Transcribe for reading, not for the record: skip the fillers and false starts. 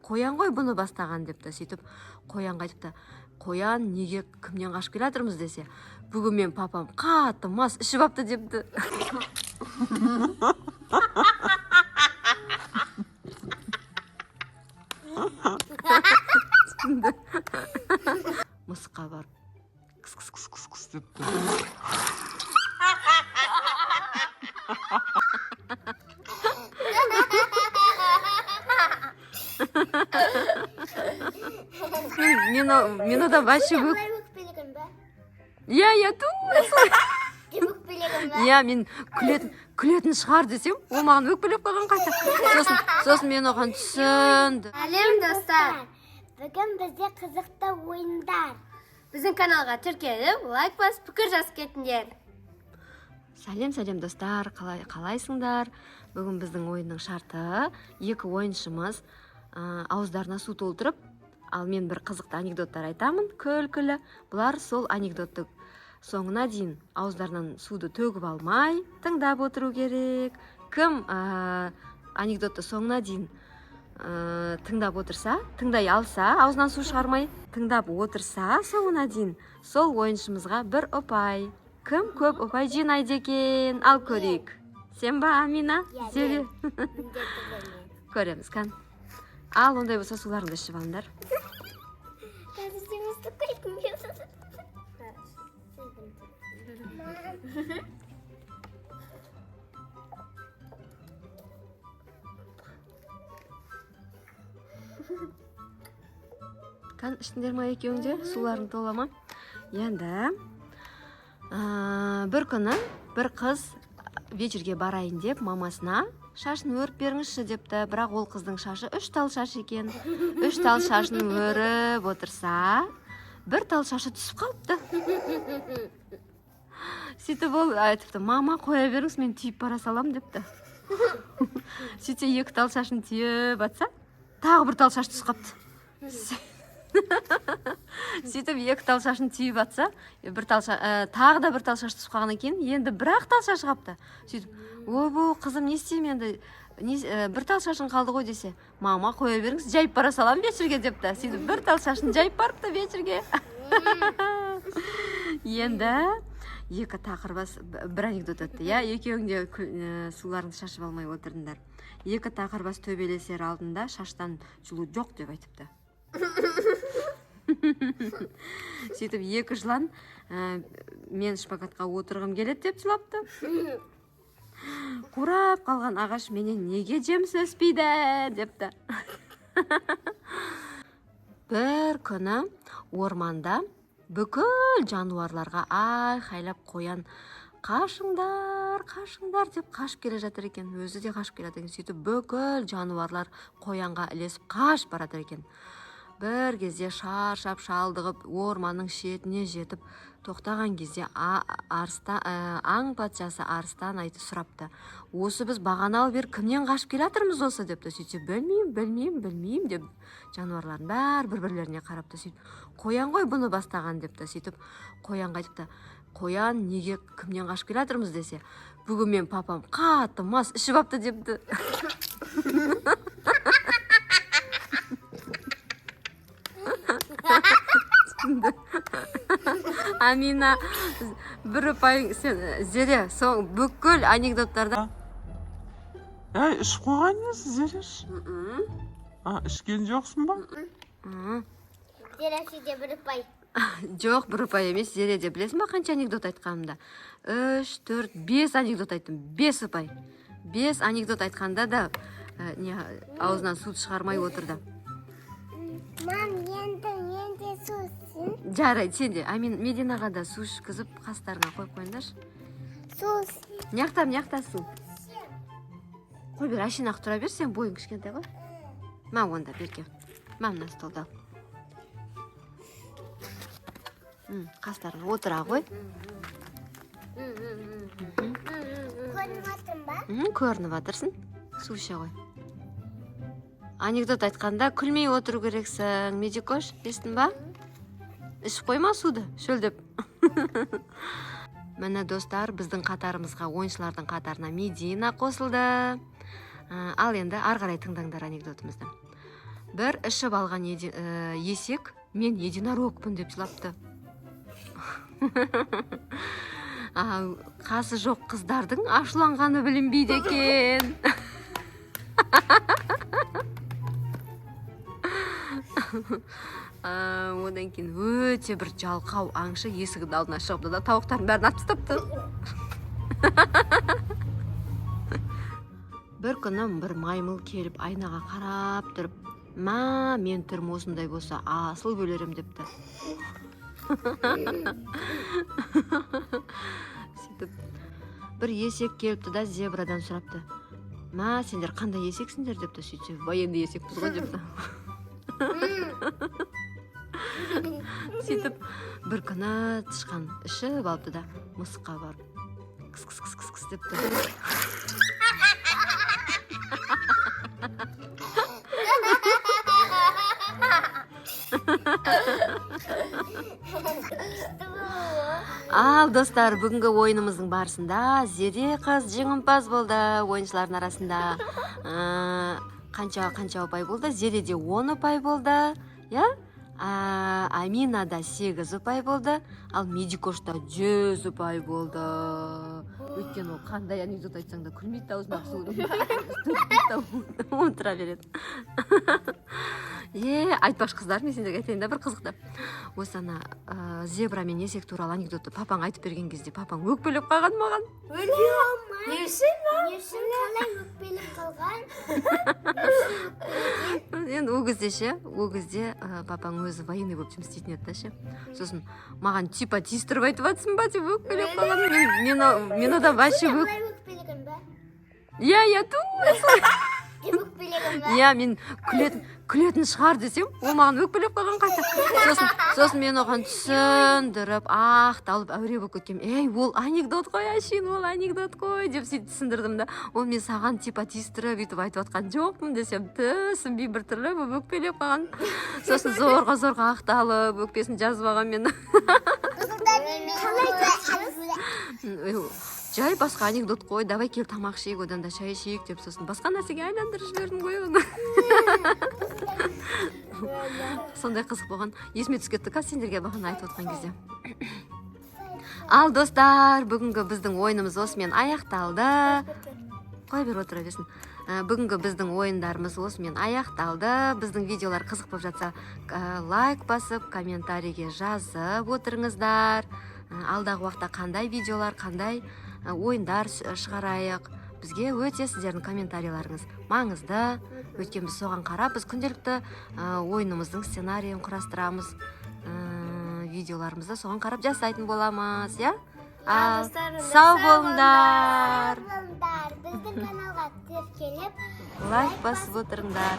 қоян ғой бұны бастаған депті. Сөйтіп қоянға айтыпты, қоян неге кімнен қашып келе жатырмыз десе, бүгін мен папам қатты мас ішіп апты депті. Мысыққа барып кыс депті. Мен одан вообще өкпелеген ба? Иә, тура солай. Өкпелеген ба? Иә, мен күлетін шығар десем, ол маған өкпелеп қалған қайта. Сосын мен оған түсінді. Сәлем достар. Бүгін бізде қызықты ойындар. Біздің каналға тіркеліп, лайк басып, пікір жазып кетіңдер. Сәлем достар, қалайсыңдар? Бүгін біздің ойынның шарты, екі ойыншымыз ауыздарына су толтырып, ал мен бір қызықты анекдоттар айтамын, күлкілі. Бұлар сол анекдотты соңына дейін ауыздарынан суды төгіп алмай, тыңдап отыру керек. Кім анекдотты соңына дейін тыңдай алса, аузынан су шығармай, тыңдап отырса соңына дейін, сол ойыншымызға бір ұпай. Кім көп ұпай жинайды екен? Ал көрейік. Сен ба, Амина? Зере? Көреміз, кән. Ал, ондай болса суларыңды ішіп алыңдар. Кән, іштіңдер ма екеуіңде? Суларың тола ма? Енді бір күні бір қыз вечерге барайын деп мамасына шашын өріп беріңізші депті, бірақ ол қыздың шашы 3 тал шаш екен. 3 тал шашын өріп отырса, бір тал шашы түсіп қалыпты. Сөйтіп ол айтыпты, мама қоя беріңіз, мен түйіп бара салам депті. Сөйтсе 2 тал шашын түйіп атса, тағы бір тал шаш түсіп қалыпты. Сөйтіп 2 тал шашын түйіп атса, тағы да бір тал шаш түсіп қалған екен, енді бір-ақ тал шаш қапты. Сөйтіп, ойбу, қызым, не істейм енді, бір тал шашын қалды ғой десе, мама қоя беріңіз, жайып бара салам вечерге депті. Сөйтіп, бір тал шашын жайып барыпты вечерге. Енді 2 тақырбас бір анекдот өтті, иә, екеуіңде суларыңды шашып алмай отырдыңдар. 2 тақырбас төбелесер алдында шаштан жылу жоқ деп айтыпты. Сөйтіп 2 жылан мен шпагатқа отырғым келеді деп жылапты. Қурап қалған ағаш менен неге жеміс өспейді депті. Бір күні орманда бүкіл жануарларға айқайлап қоян қашыңдар деп қашып келе жатыр екен. Өзі де қашып келе жатыр екен. Сөйтіп бүкіл жануарлар қоянға ілесіп қашып баратыр екен. Бір кезде шаршап шалдығып орманның шетіне жетіп тоқтаған кезде аң патшасы арыстан айты сұрапты. Осы біз бағаналы бері кімнен қашып келе жатырмыз осы депті. Сөйтсе, білмеймін деп жануарлардың бәрі бір-бірлеріне қарапты. Сөйтіп, қоян ғой бұны бастаған депті. Сөйтіп, қоянға айтыпты, қоян неге кімнен қашып келе жатырмыз десе, бүгін мен папам қатты мас ішіп апты депті. Амина, бір ұпай, Зере, соң бүкіл анекдоттарда. Ішіп қойған есі, Зереш? Ішкен жоқсың ба? Зере сізде бір ұпай. Жоқ, бір ұпай емес, Зере де білесің ба қанша анекдот айтқанымда? 3, 4, 5 анекдот айттым, 5 ұпай. 5 анекдот айтқанда да аузынан суды шығармай отырды. Мам, енді сусың? Жарайды, сен де Мединаға да су ішкізіп қастарына қойып қойыңдаршы. Сус. Мияқта су. Қой бер, ашинақ тұра бер, сен бойың кішкентай ғой. Ма онда берке. Ма мына столда. Қастарына отыра ғой. Көрініп жатырмын ба? Көрініп жатырсың. Су іше ғой. Анекдот айтқанда күлмей отыру керексің, Медикош, естің ба? Ішіп қойма суды, шөлдеп. Міне достар, біздің қатарымызға, ойыншылардың қатарына Медина қосылды. Ал енді ары қарай тыңдаңдар анекдотымызды. бір ішіп алған есек мен единорогпын деп жылапты. Қасы жоқ қыздардың ашуланғаны білінбейді екен. Одан кейін өте бір жалқау аңшы есігінің алдына шығыпты да тауықтардың бәрін атып тастапты. Бір күні бір маймыл келіп айнаға қарап тұрып, мен түрім осындай болса асыл бөлерім депті. Сөйтіп бір есек келіпті да зебрадан сұрапты. Сендер қандай есексіңдер депті. Сөйтсе, военный есекпіз ғой депті. Сөйтіп бір күні тышқан ішіп алыпты да мысыққа барып кыс депті. Ал достар, бүгінгі ойынымыздың барысында Зере қыз жеңімпаз болды ойыншылардың арасында. Қанша ұпай болды? Зереде 10 ұпай болды. Аминада 8 ұпай болды. Ал Медикошта 100 ұпай болды. Өйткені ол қандай анекдот айтсаң да күлмейді даусына отыра береді. Айтпақшы қыздар, мен сендерге айтайын да бір қызықты. Осы ана зебра мен есек туралы анекдотты папаң айтып берген кезде папаң өкпелеп қалған маған. Не үшін қалай өкпелеп қалған? Енді ол кезде папаң өзі военный болып жұмыс істейтін еді ше. Сосын маған типа тиістіріп айтып жатсың ба деп өкпелеп қалған. Мен одан вообще өкпелеген ба? Мен күлетін шығар десем, ол маған өкпелеп қалған қайта. Сосын мен оған түсіндіріп, ақталып, әуре болып кеткем. Ол анекдот қой, әшейін, ол анекдот қой деп сөйтіп түсіндірдім да. Ол мен саған типа тиістіріп өйтіп айтып жатқан жоқпын десем, түсінбей бір түрлі өкпелеп қалған. Сосын зорға ақталып, өкпесін жазып алған мен. Жай басқа анекдот қой, давай кел тамақ ішейік, одан да шай ішейік деп, сосын басқа нәрсеге айландырып жібердім ғой оны. Сондай қызық болған. Есіме түсіп кетті сендерге бағана айтып отқан кезде. Ал достар, бүгінгі біздің ойынымыз осымен аяқталды. Қой бер отыра берсін. Бүгінгі біздің ойындарымыз осымен аяқталды. Біздің видеолар қызық болып жатса, лайк басып, комментарийге жазып отырыңыздар. Алдағы уақытта қандай видеолар, қандай ойындар шығарайық. Бізге өте сіздердің комментарийларыңыз маңызды. Өйткені біз соған қарап, біз күнделікті ойынымыздың сценарийін құрастырамыз. Видеоларымызды соған қарап жасайтын боламыз, Сау болыңдар. Біздің каналға тіркеліп, Лайк басып отырыңдар.